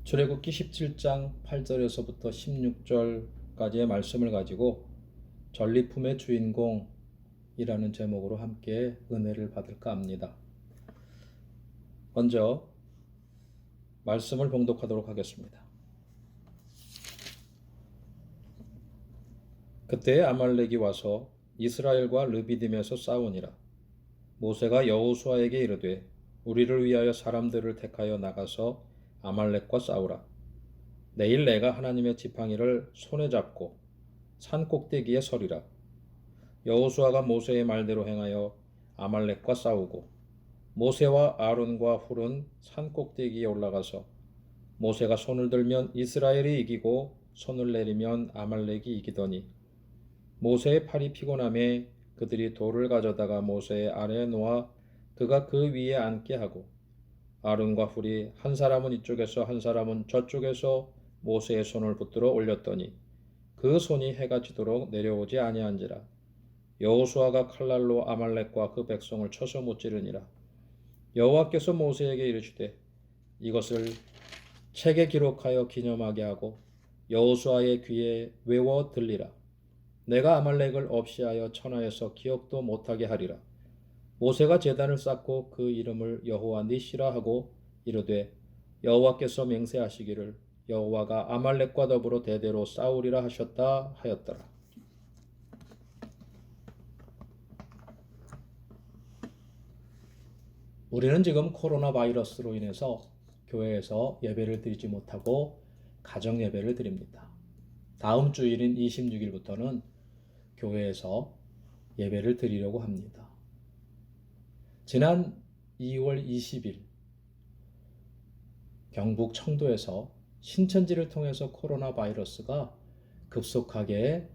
출애굽기 17장 8절에서부터 16절까지의 말씀을 가지고 전리품의 주인공이라는 제목으로 함께 은혜를 받을까 합니다. 먼저 말씀을 봉독하도록 하겠습니다. 그때 아말렉이 와서 이스라엘과 르비딤에서 싸우니라. 모세가 여호수아에게 이르되 우리를 위하여 사람들을 택하여 나가서 아말렉과 싸우라. 내일 내가 하나님의 지팡이를 손에 잡고 산 꼭대기에 서리라. 여호수아가 모세의 말대로 행하여 아말렉과 싸우고 모세와 아론과 훌은 산 꼭대기에 올라가서 모세가 손을 들면 이스라엘이 이기고 손을 내리면 아말렉이 이기더니 모세의 팔이 피곤함에 그들이 돌을 가져다가 모세의 아래에 놓아 그가 그 위에 앉게 하고 아론과 훌이 한 사람은 이쪽에서 한 사람은 저쪽에서 모세의 손을 붙들어 올렸더니 그 손이 해가 지도록 내려오지 아니한지라. 여호수아가 칼날로 아말렉과 그 백성을 쳐서 무찌르니라. 여호와께서 모세에게 이르시되 이것을 책에 기록하여 기념하게 하고 여호수아의 귀에 외워 들리라. 내가 아말렉을 없이하여 천하에서 기억도 못하게 하리라. 모세가 제단을 쌓고 그 이름을 여호와 니시라 하고 이르되 여호와께서 맹세하시기를 여호와가 아말렉과 더불어 대대로 싸우리라 하셨다 하였더라. 우리는 지금 코로나 바이러스로 인해서 교회에서 예배를 드리지 못하고 가정 예배를 드립니다. 다음 주일인 26일부터는 교회에서 예배를 드리려고 합니다. 지난 2월 20일 경북 청도에서 신천지를 통해서 코로나 바이러스가 급속하게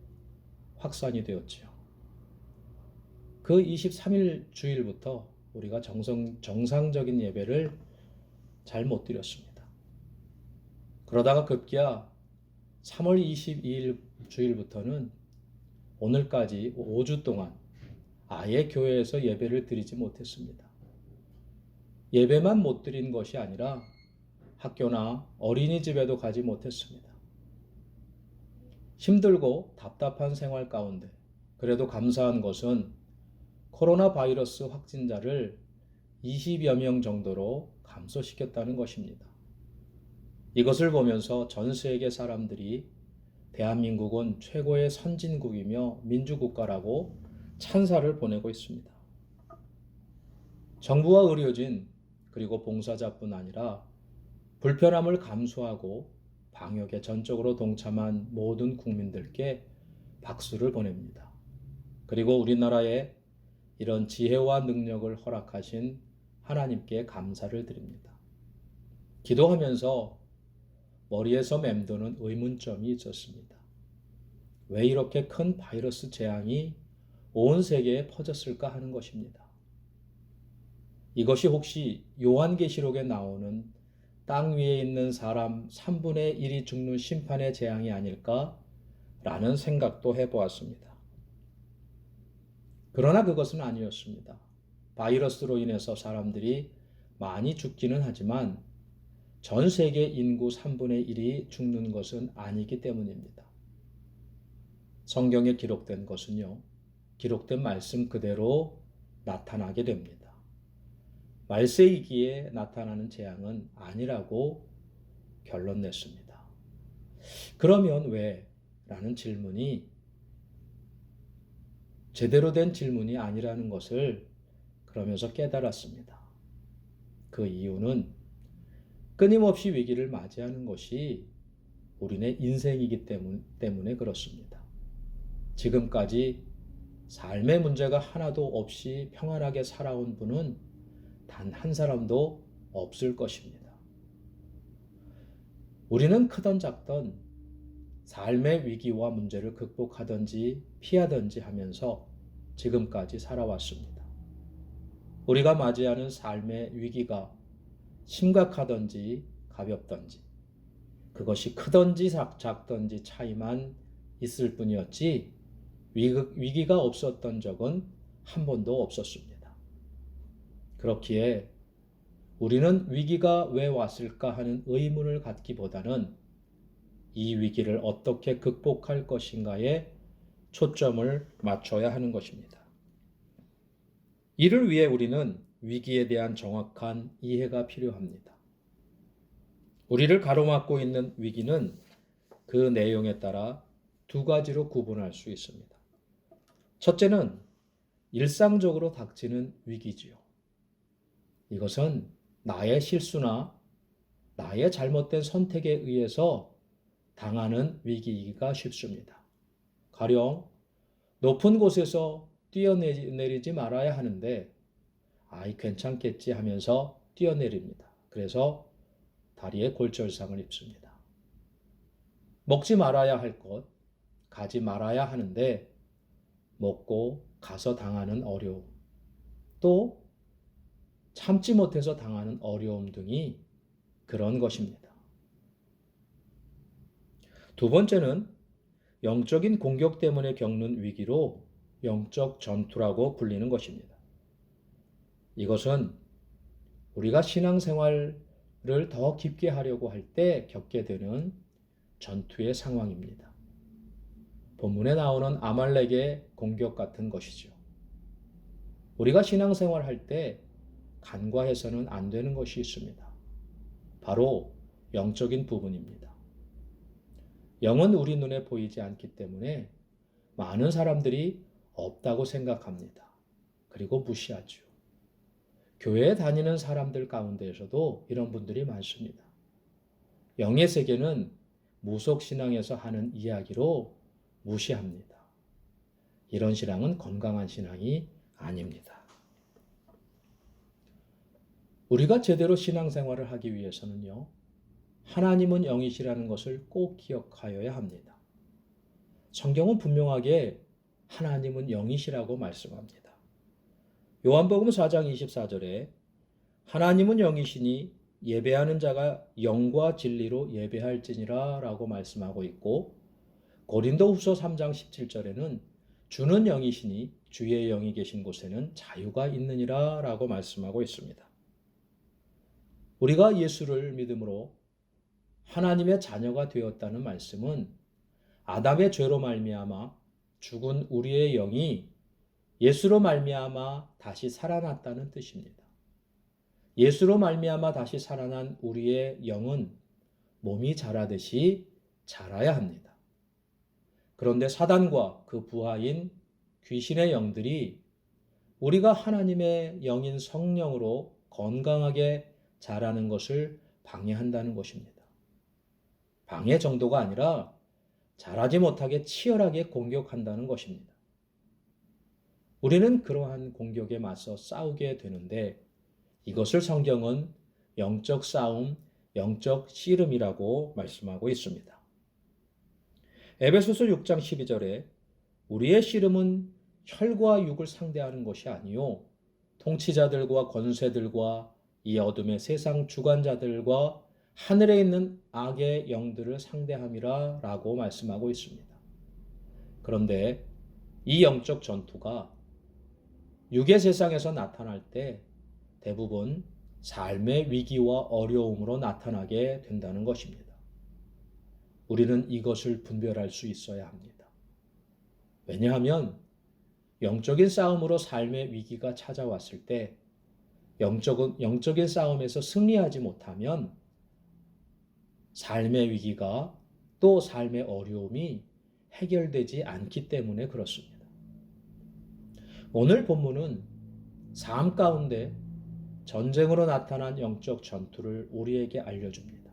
확산이 되었지요. 그 23일 주일부터 우리가 정상적인 예배를 잘 못 드렸습니다. 그러다가 급기야 3월 22일 주일부터는 오늘까지 5주 동안 아예 교회에서 예배를 드리지 못했습니다. 예배만 못 드린 것이 아니라 학교나 어린이집에도 가지 못했습니다. 힘들고 답답한 생활 가운데 그래도 감사한 것은 코로나 바이러스 확진자를 20여 명 정도로 감소시켰다는 것입니다. 이것을 보면서 전 세계 사람들이 대한민국은 최고의 선진국이며 민주국가라고 찬사를 보내고 있습니다. 정부와 의료진 그리고 봉사자뿐 아니라 불편함을 감수하고 방역에 전적으로 동참한 모든 국민들께 박수를 보냅니다. 그리고 우리나라에 이런 지혜와 능력을 허락하신 하나님께 감사를 드립니다. 기도하면서 머리에서 맴도는 의문점이 있었습니다. 왜 이렇게 큰 바이러스 재앙이 온 세계에 퍼졌을까 하는 것입니다. 이것이 혹시 요한계시록에 나오는 땅 위에 있는 사람 3분의 1이 죽는 심판의 재앙이 아닐까라는 생각도 해보았습니다. 그러나 그것은 아니었습니다. 바이러스로 인해서 사람들이 많이 죽기는 하지만 전 세계 인구 3분의 1이 죽는 것은 아니기 때문입니다. 성경에 기록된 것은요, 기록된 말씀 그대로 나타나게 됩니다. 말세이기에 나타나는 재앙은 아니라고 결론 냈습니다. 그러면 왜? 라는 질문이 제대로 된 질문이 아니라는 것을 그러면서 깨달았습니다. 그 이유는 끊임없이 위기를 맞이하는 것이 우리네 인생이기 때문에 그렇습니다. 지금까지 삶의 문제가 하나도 없이 평안하게 살아온 분은 단 한 사람도 없을 것입니다. 우리는 크던 작던 삶의 위기와 문제를 극복하든지 피하든지 하면서 지금까지 살아왔습니다. 우리가 맞이하는 삶의 위기가 심각하든지 가볍든지 그것이 크든지 작든지 차이만 있을 뿐이었지 위기가 없었던 적은 한 번도 없었습니다. 그렇기에 우리는 위기가 왜 왔을까 하는 의문을 갖기보다는 이 위기를 어떻게 극복할 것인가에 초점을 맞춰야 하는 것입니다. 이를 위해 우리는 위기에 대한 정확한 이해가 필요합니다. 우리를 가로막고 있는 위기는 그 내용에 따라 두 가지로 구분할 수 있습니다. 첫째는 일상적으로 닥치는 위기지요. 이것은 나의 실수나 나의 잘못된 선택에 의해서 당하는 위기이기가 쉽습니다. 가령 높은 곳에서 뛰어내리지 말아야 하는데 아이 괜찮겠지 하면서 뛰어내립니다. 그래서 다리에 골절상을 입습니다. 먹지 말아야 할 것, 가지 말아야 하는데 먹고 가서 당하는 어려움, 또 참지 못해서 당하는 어려움 등이 그런 것입니다. 두 번째는 영적인 공격 때문에 겪는 위기로 영적 전투라고 불리는 것입니다. 이것은 우리가 신앙생활을 더 깊게 하려고 할 때 겪게 되는 전투의 상황입니다. 본문에 나오는 아말렉의 공격 같은 것이죠. 우리가 신앙생활 할 때 간과해서는 안 되는 것이 있습니다. 바로 영적인 부분입니다. 영은 우리 눈에 보이지 않기 때문에 많은 사람들이 없다고 생각합니다. 그리고 무시하죠. 교회에 다니는 사람들 가운데에서도 이런 분들이 많습니다. 영의 세계는 무속신앙에서 하는 이야기로 무시합니다. 이런 신앙은 건강한 신앙이 아닙니다. 우리가 제대로 신앙생활을 하기 위해서는요, 하나님은 영이시라는 것을 꼭 기억하여야 합니다. 성경은 분명하게 하나님은 영이시라고 말씀합니다. 요한복음 4장 24절에 하나님은 영이시니 예배하는 자가 영과 진리로 예배할지니라 라고 말씀하고 있고, 고린도후서 3장 17절에는 주는 영이시니 주의 영이 계신 곳에는 자유가 있느니라 라고 말씀하고 있습니다. 우리가 예수를 믿음으로 하나님의 자녀가 되었다는 말씀은 아담의 죄로 말미암아 죽은 우리의 영이 예수로 말미암아 다시 살아났다는 뜻입니다. 예수로 말미암아 다시 살아난 우리의 영은 몸이 자라듯이 자라야 합니다. 그런데 사단과 그 부하인 귀신의 영들이 우리가 하나님의 영인 성령으로 건강하게 자라는 것을 방해한다는 것입니다. 방해 정도가 아니라 자라지 못하게 치열하게 공격한다는 것입니다. 우리는 그러한 공격에 맞서 싸우게 되는데 이것을 성경은 영적 싸움, 영적 씨름이라고 말씀하고 있습니다. 에베소서 6장 12절에 우리의 씨름은 혈과 육을 상대하는 것이 아니요 통치자들과 권세들과 이 어둠의 세상 주관자들과 하늘에 있는 악의 영들을 상대함이라 라고 말씀하고 있습니다. 그런데 이 영적 전투가 육의 세상에서 나타날 때 대부분 삶의 위기와 어려움으로 나타나게 된다는 것입니다. 우리는 이것을 분별할 수 있어야 합니다. 왜냐하면 영적인 싸움으로 삶의 위기가 찾아왔을 때 영적인 싸움에서 승리하지 못하면 삶의 위기가 또 삶의 어려움이 해결되지 않기 때문에 그렇습니다. 오늘 본문은 삶 가운데 전쟁으로 나타난 영적 전투를 우리에게 알려줍니다.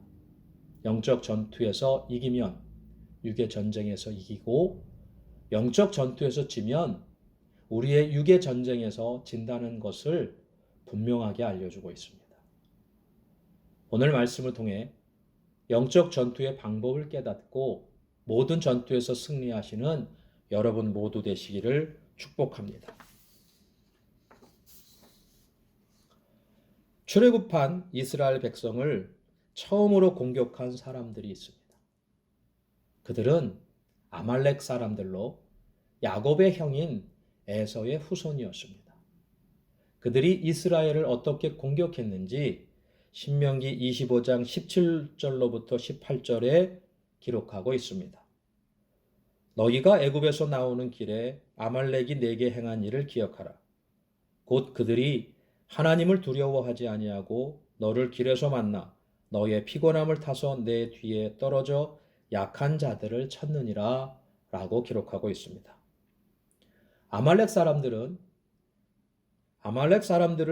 영적 전투에서 이기면 육의 전쟁에서 이기고 영적 전투에서 지면 우리의 육의 전쟁에서 진다는 것을 분명하게 알려주고 있습니다. 오늘 말씀을 통해 영적 전투의 방법을 깨닫고 모든 전투에서 승리하시는 여러분 모두 되시기를 축복합니다. 출애굽한 이스라엘 백성을 처음으로 공격한 사람들이 있습니다. 그들은 아말렉 사람들로 야곱의 형인 에서의 후손이었습니다. 그들이 이스라엘을 어떻게 공격했는지 신명기 25장 17절로부터 18절에 기록하고 있습니다. 너희가 애굽에서 나오는 길에 아말렉이 내게 행한 일을 기억하라. 곧 그들이 하나님을 두려워하지 아니하고 너를 길에서 만나 너의 피곤함을 타서 내 뒤에 떨어져 약한 자들을 쳤느니라 라고 기록하고 있습니다. 아말렉 사람들을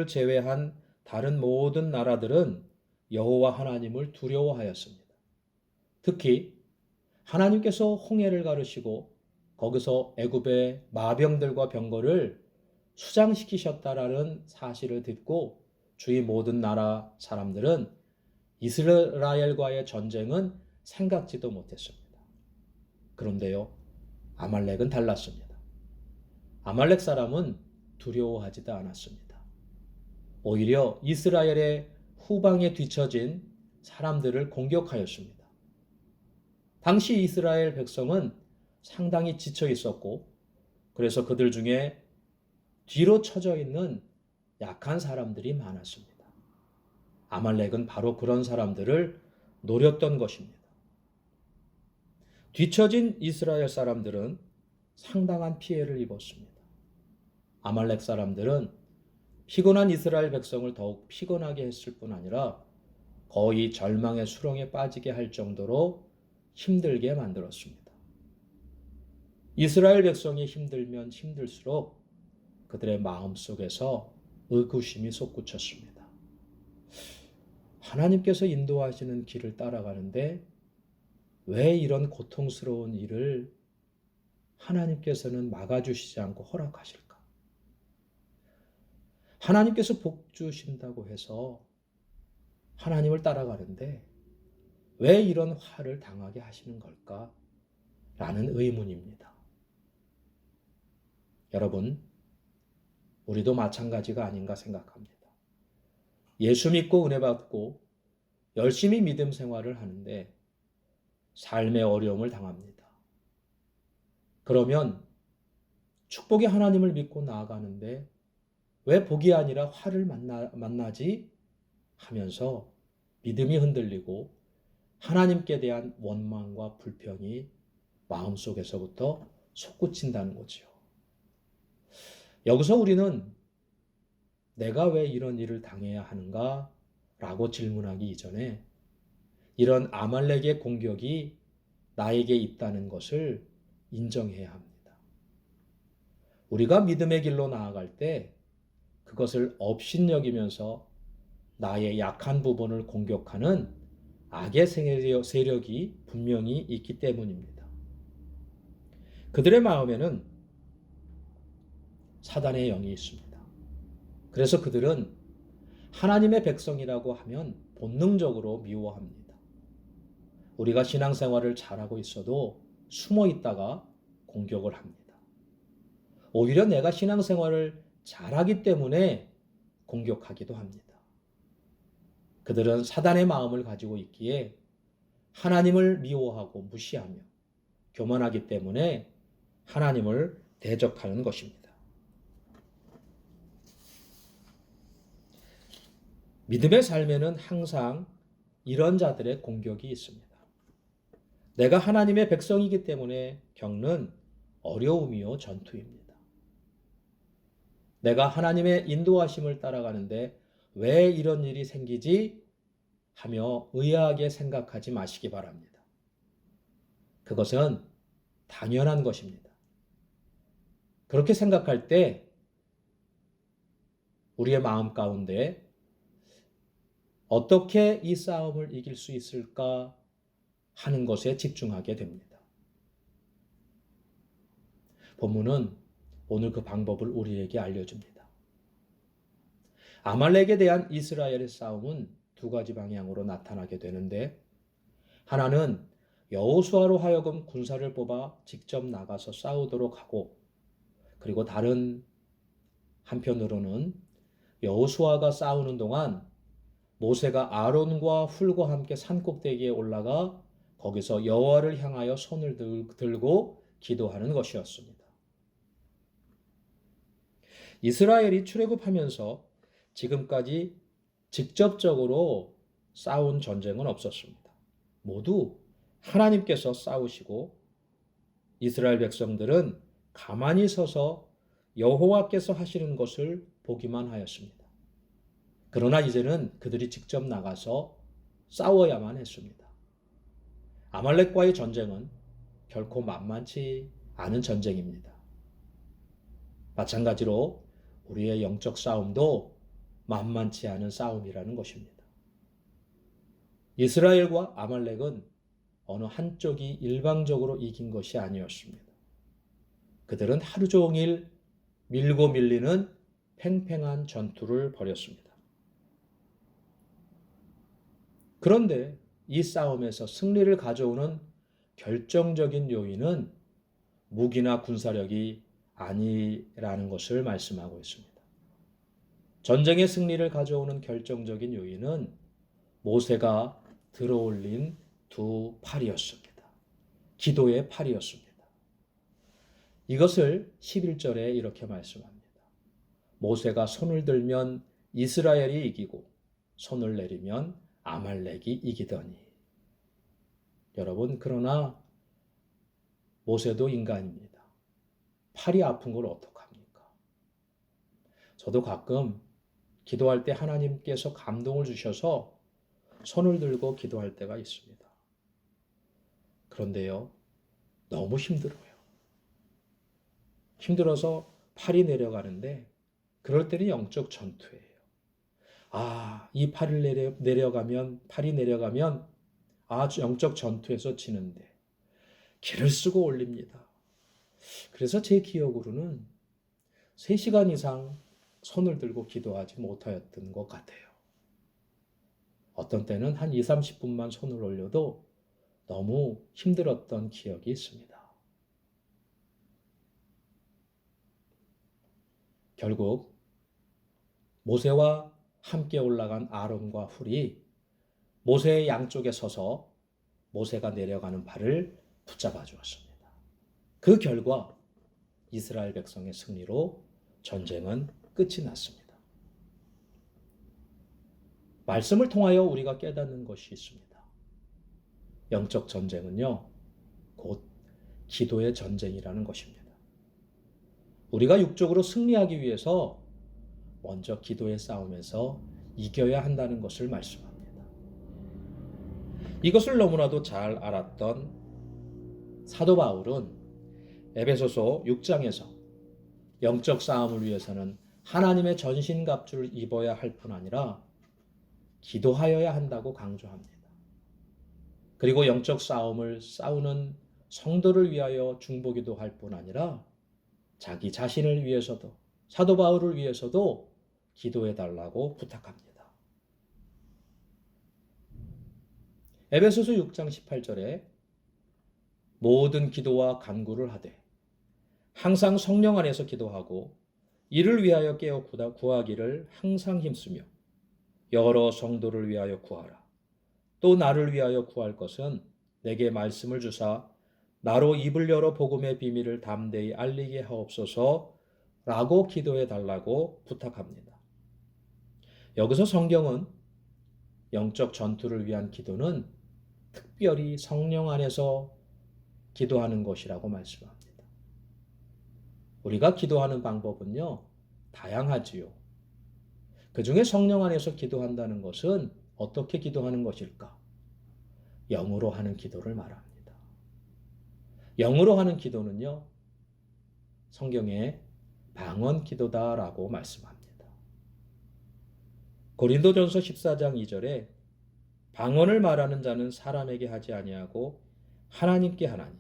제외한 다른 모든 나라들은 여호와 하나님을 두려워하였습니다. 특히 하나님께서 홍해를 가르시고 거기서 애굽의 마병들과 병거를 수장시키셨다라는 사실을 듣고 주위 모든 나라 사람들은 이스라엘과의 전쟁은 생각지도 못했습니다. 그런데요, 아말렉은 달랐습니다. 아말렉 사람은 두려워하지도 않았습니다. 오히려 이스라엘의 후방에 뒤처진 사람들을 공격하였습니다. 당시 이스라엘 백성은 상당히 지쳐 있었고, 그래서 그들 중에 뒤로 처져 있는 약한 사람들이 많았습니다. 아말렉은 바로 그런 사람들을 노렸던 것입니다. 뒤처진 이스라엘 사람들은 상당한 피해를 입었습니다. 아말렉 사람들은 피곤한 이스라엘 백성을 더욱 피곤하게 했을 뿐 아니라 거의 절망의 수렁에 빠지게 할 정도로 힘들게 만들었습니다. 이스라엘 백성이 힘들면 힘들수록 그들의 마음속에서 의구심이 솟구쳤습니다. 하나님께서 인도하시는 길을 따라가는데 왜 이런 고통스러운 일을 하나님께서는 막아주시지 않고 허락하실까? 하나님께서 복 주신다고 해서 하나님을 따라가는데 왜 이런 화를 당하게 하시는 걸까? 라는 의문입니다. 여러분, 우리도 마찬가지가 아닌가 생각합니다. 예수 믿고 은혜 받고 열심히 믿음 생활을 하는데 삶의 어려움을 당합니다. 그러면 축복의 하나님을 믿고 나아가는데 왜 복이 아니라 화를 만나지 하면서 믿음이 흔들리고 하나님께 대한 원망과 불평이 마음속에서부터 솟구친다는 거죠. 여기서 우리는 내가 왜 이런 일을 당해야 하는가? 라고 질문하기 이전에 이런 아말렉의 공격이 나에게 있다는 것을 인정해야 합니다. 우리가 믿음의 길로 나아갈 때 그것을 업신여기면서 나의 약한 부분을 공격하는 악의 세력이 분명히 있기 때문입니다. 그들의 마음에는 사단의 영이 있습니다. 그래서 그들은 하나님의 백성이라고 하면 본능적으로 미워합니다. 우리가 신앙생활을 잘하고 있어도 숨어 있다가 공격을 합니다. 오히려 내가 신앙생활을 잘하기 때문에 공격하기도 합니다. 그들은 사단의 마음을 가지고 있기에 하나님을 미워하고 무시하며 교만하기 때문에 하나님을 대적하는 것입니다. 믿음의 삶에는 항상 이런 자들의 공격이 있습니다. 내가 하나님의 백성이기 때문에 겪는 어려움이요 전투입니다. 내가 하나님의 인도하심을 따라가는데 왜 이런 일이 생기지 하며 의아하게 생각하지 마시기 바랍니다. 그것은 당연한 것입니다. 그렇게 생각할 때 우리의 마음 가운데 어떻게 이 싸움을 이길 수 있을까 하는 것에 집중하게 됩니다. 본문은 오늘 그 방법을 우리에게 알려줍니다. 아말렉에 대한 이스라엘의 싸움은 두 가지 방향으로 나타나게 되는데, 하나는 여호수아로 하여금 군사를 뽑아 직접 나가서 싸우도록 하고, 그리고 다른 한편으로는 여호수아가 싸우는 동안 모세가 아론과 훌과 함께 산꼭대기에 올라가 거기서 여호와를 향하여 손을 들고 기도하는 것이었습니다. 이스라엘이 출애굽하면서 지금까지 직접적으로 싸운 전쟁은 없었습니다. 모두 하나님께서 싸우시고 이스라엘 백성들은 가만히 서서 여호와께서 하시는 것을 보기만 하였습니다. 그러나 이제는 그들이 직접 나가서 싸워야만 했습니다. 아말렉과의 전쟁은 결코 만만치 않은 전쟁입니다. 마찬가지로 우리의 영적 싸움도 만만치 않은 싸움이라는 것입니다. 이스라엘과 아말렉은 어느 한쪽이 일방적으로 이긴 것이 아니었습니다. 그들은 하루 종일 밀고 밀리는 팽팽한 전투를 벌였습니다. 그런데 이 싸움에서 승리를 가져오는 결정적인 요인은 무기나 군사력이 아니라는 것을 말씀하고 있습니다. 전쟁의 승리를 가져오는 결정적인 요인은 모세가 들어올린 두 팔이었습니다. 기도의 팔이었습니다. 이것을 11절에 이렇게 말씀합니다. 모세가 손을 들면 이스라엘이 이기고 손을 내리면 아말렉이 이기더니. 여러분, 그러나 모세도 인간입니다. 팔이 아픈 걸 어떡합니까? 저도 가끔 기도할 때 하나님께서 감동을 주셔서 손을 들고 기도할 때가 있습니다. 그런데요, 너무 힘들어요. 힘들어서 팔이 내려가는데 그럴 때는 영적 전투예요. 이 팔이 내려가면 영적 전투에서 지는데 길을 쓰고 올립니다. 그래서 제 기억으로는 3시간 이상 손을 들고 기도하지 못하였던 것 같아요. 어떤 때는 한 2, 30분만 손을 올려도 너무 힘들었던 기억이 있습니다. 결국 모세와 함께 올라간 아론과 훌이 모세의 양쪽에 서서 모세가 내려가는 발을 붙잡아 주었습니다. 그 결과 이스라엘 백성의 승리로 전쟁은 끝이 났습니다. 말씀을 통하여 우리가 깨닫는 것이 있습니다. 영적 전쟁은요, 곧 기도의 전쟁이라는 것입니다. 우리가 육적으로 승리하기 위해서 먼저 기도의 싸움에서 이겨야 한다는 것을 말씀합니다. 이것을 너무나도 잘 알았던 사도 바울은 에베소서 6장에서 영적 싸움을 위해서는 하나님의 전신갑주를 입어야 할 뿐 아니라 기도하여야 한다고 강조합니다. 그리고 영적 싸움을 싸우는 성도를 위하여 중보기도 할 뿐 아니라 자기 자신을 위해서도, 사도 바울을 위해서도 기도해 달라고 부탁합니다. 에베소서 6장 18절에 모든 기도와 간구를 하되 항상 성령 안에서 기도하고 이를 위하여 깨어 구하기를 항상 힘쓰며 여러 성도를 위하여 구하라. 또 나를 위하여 구할 것은 내게 말씀을 주사 나로 입을 열어 복음의 비밀을 담대히 알리게 하옵소서라고 기도해 달라고 부탁합니다. 여기서 성경은 영적 전투를 위한 기도는 특별히 성령 안에서 기도하는 것이라고 말씀합니다. 우리가 기도하는 방법은요, 다양하지요. 그 중에 성령 안에서 기도한다는 것은 어떻게 기도하는 것일까? 영으로 하는 기도를 말합니다. 영으로 하는 기도는요, 성경에 방언 기도다라고 말씀합니다. 고린도전서 14장 2절에 방언을 말하는 자는 사람에게 하지 아니하고 하나님께 하나니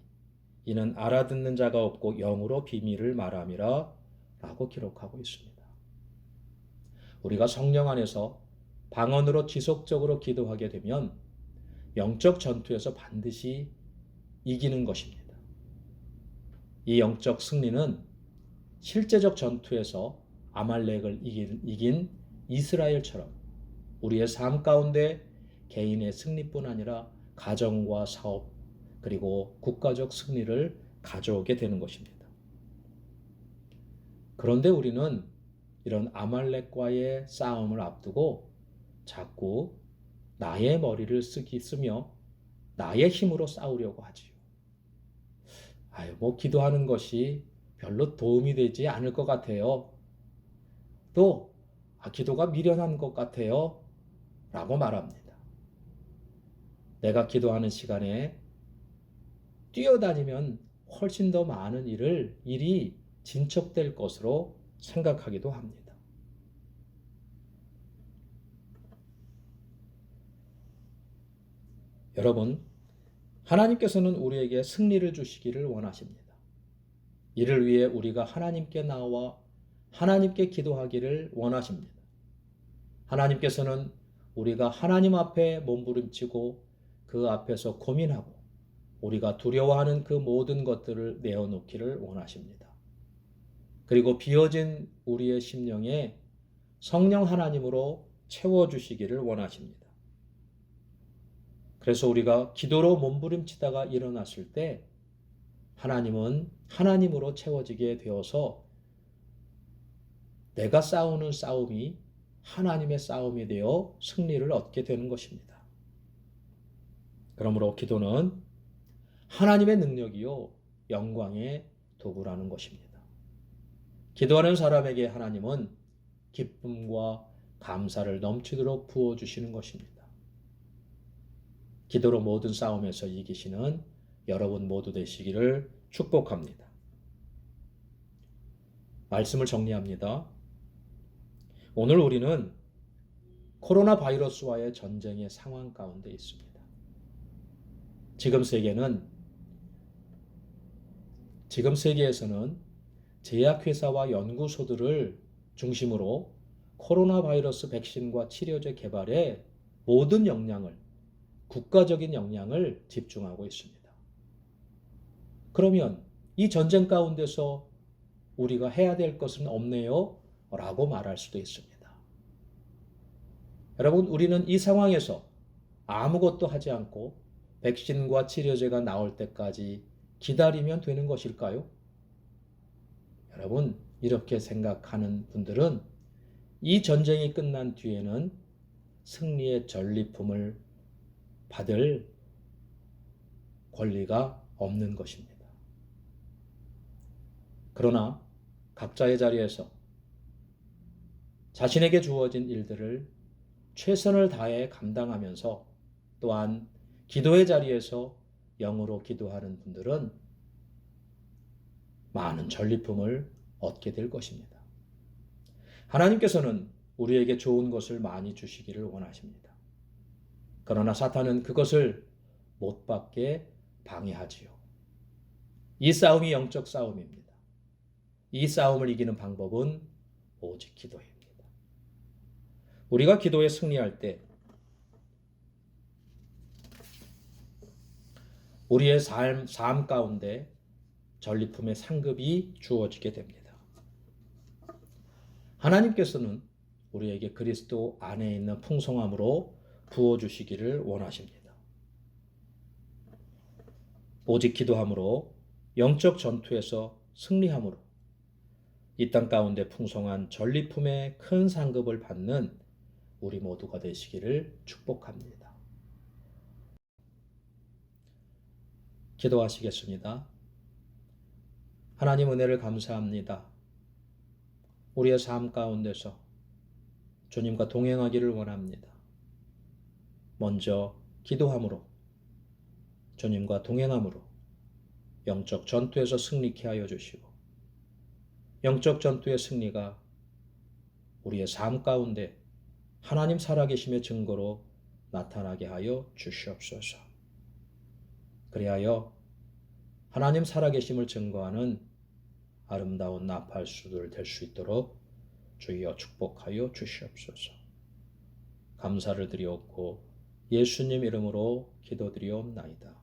이는 알아듣는 자가 없고 영으로 비밀을 말함이라 라고 기록하고 있습니다. 우리가 성령 안에서 방언으로 지속적으로 기도하게 되면 영적 전투에서 반드시 이기는 것입니다. 이 영적 승리는 실제적 전투에서 아말렉을 이긴 이스라엘처럼 우리의 삶 가운데 개인의 승리뿐 아니라 가정과 사업 그리고 국가적 승리를 가져오게 되는 것입니다. 그런데 우리는 이런 아말렉과의 싸움을 앞두고 자꾸 나의 머리를 쓰며 나의 힘으로 싸우려고 하지요. 기도하는 것이 별로 도움이 되지 않을 것 같아요. 또, 기도가 미련한 것 같아요. 라고 말합니다. 내가 기도하는 시간에 뛰어다니면 훨씬 더 많은 일이 진척될 것으로 생각하기도 합니다. 여러분, 하나님께서는 우리에게 승리를 주시기를 원하십니다. 이를 위해 우리가 하나님께 나와 하나님께 기도하기를 원하십니다. 하나님께서는 우리가 하나님 앞에 몸부림치고 그 앞에서 고민하고 우리가 두려워하는 그 모든 것들을 내어놓기를 원하십니다. 그리고 비어진 우리의 심령에 성령 하나님으로 채워주시기를 원하십니다. 그래서 우리가 기도로 몸부림치다가 일어났을 때 하나님은 하나님으로 채워지게 되어서 내가 싸우는 싸움이 하나님의 싸움이 되어 승리를 얻게 되는 것입니다. 그러므로 기도는 하나님의 능력이요 영광의 도구라는 것입니다. 기도하는 사람에게 하나님은 기쁨과 감사를 넘치도록 부어주시는 것입니다. 기도로 모든 싸움에서 이기시는 여러분 모두 되시기를 축복합니다. 말씀을 정리합니다. 오늘 우리는 코로나 바이러스와의 전쟁의 상황 가운데 있습니다. 지금 세계에서는 제약회사와 연구소들을 중심으로 코로나 바이러스 백신과 치료제 개발에 모든 국가적인 역량을 집중하고 있습니다. 그러면 이 전쟁 가운데서 우리가 해야 될 것은 없네요? 라고 말할 수도 있습니다. 여러분, 우리는 이 상황에서 아무것도 하지 않고 백신과 치료제가 나올 때까지 기다리면 되는 것일까요? 여러분, 이렇게 생각하는 분들은 이 전쟁이 끝난 뒤에는 승리의 전리품을 받을 권리가 없는 것입니다. 그러나 각자의 자리에서 자신에게 주어진 일들을 최선을 다해 감당하면서 또한 기도의 자리에서 영으로 기도하는 분들은 많은 전리품을 얻게 될 것입니다. 하나님께서는 우리에게 좋은 것을 많이 주시기를 원하십니다. 그러나 사탄은 그것을 못 받게 방해하지요. 이 싸움이 영적 싸움입니다. 이 싸움을 이기는 방법은 오직 기도입니다. 우리가 기도에 승리할 때 우리의 삶 가운데 전리품의 상급이 주어지게 됩니다. 하나님께서는 우리에게 그리스도 안에 있는 풍성함으로 부어주시기를 원하십니다. 오직 기도함으로 영적 전투에서 승리함으로 이 땅 가운데 풍성한 전리품의 큰 상급을 받는 우리 모두가 되시기를 축복합니다. 기도하시겠습니다. 하나님 은혜를 감사합니다. 우리의 삶 가운데서 주님과 동행하기를 원합니다. 먼저 기도함으로 주님과 동행함으로 영적 전투에서 승리케 하여 주시고 영적 전투의 승리가 우리의 삶 가운데 하나님 살아계심의 증거로 나타나게 하여 주시옵소서. 그리하여 하나님 살아계심을 증거하는 아름다운 나팔수들 될 수 있도록 주여 축복하여 주시옵소서. 감사를 드리옵고 예수님 이름으로 기도드리옵나이다.